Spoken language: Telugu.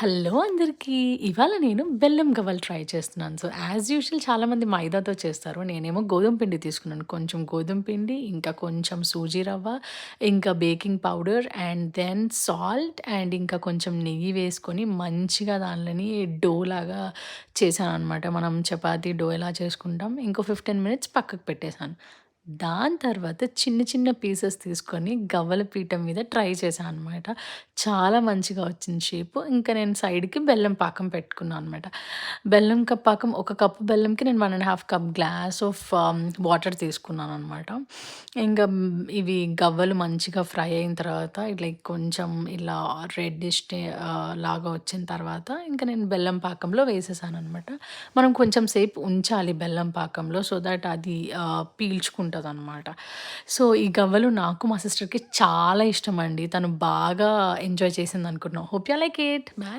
హలో అందరికీ. ఇవాళ నేను బెల్లం గవ్వలు ట్రై చేస్తున్నాను. సో, యాజ్ యూజువల్ చాలామంది మైదాతో చేస్తారు. నేనేమో గోధుమ పిండి తీసుకున్నాను. కొంచెం గోధుమ పిండి, ఇంకా కొంచెం సూజీ రవ్వ, ఇంకా baking powder and then salt అండ్ ఇంకా కొంచెం నెయ్యి వేసుకొని మంచిగా దానిలని డో లాగా చేశాననమాట. మనం చపాతీ డో ఎలా చేసుకుంటాం. ఇంకో 15 మినిట్స్ పక్కకు పెట్టేసాను. దాని తర్వాత చిన్న చిన్న పీసెస్ తీసుకొని గవ్వల పీఠం మీద ట్రై చేశా అనమాట. చాలా మంచిగా వచ్చింది షేపు. ఇంకా నేను సైడ్‌కి బెల్లం పాకం పెట్టుకున్నా అనమాట. పాకం ఒక కప్పు బెల్లంకి నేను 1 ½ కప్ గ్లాస్ ఆఫ్ వాటర్ తీసుకున్నాననమాట. ఇంక ఇవి గవ్వలు మంచిగా ఫ్రై అయిన తర్వాత లైక్ కొంచెం ఇలా రెడ్డిష్ లాగా వచ్చిన తర్వాత ఇంక నేను బెల్లం పాకంలో వేసేసాననమాట. మనం కొంచెం సేపు ఉంచాలి బెల్లం పాకంలో సో దట్ అది పీల్చుకుంటదనమాట. సో, ఈ గవ్వలు నాకు మా సిస్టర్‌కి చాలా ఇష్టమండి. తను బాగా ఎంజాయ్ చేసిందనుకుంటున్నా. Hope you like it. Bye.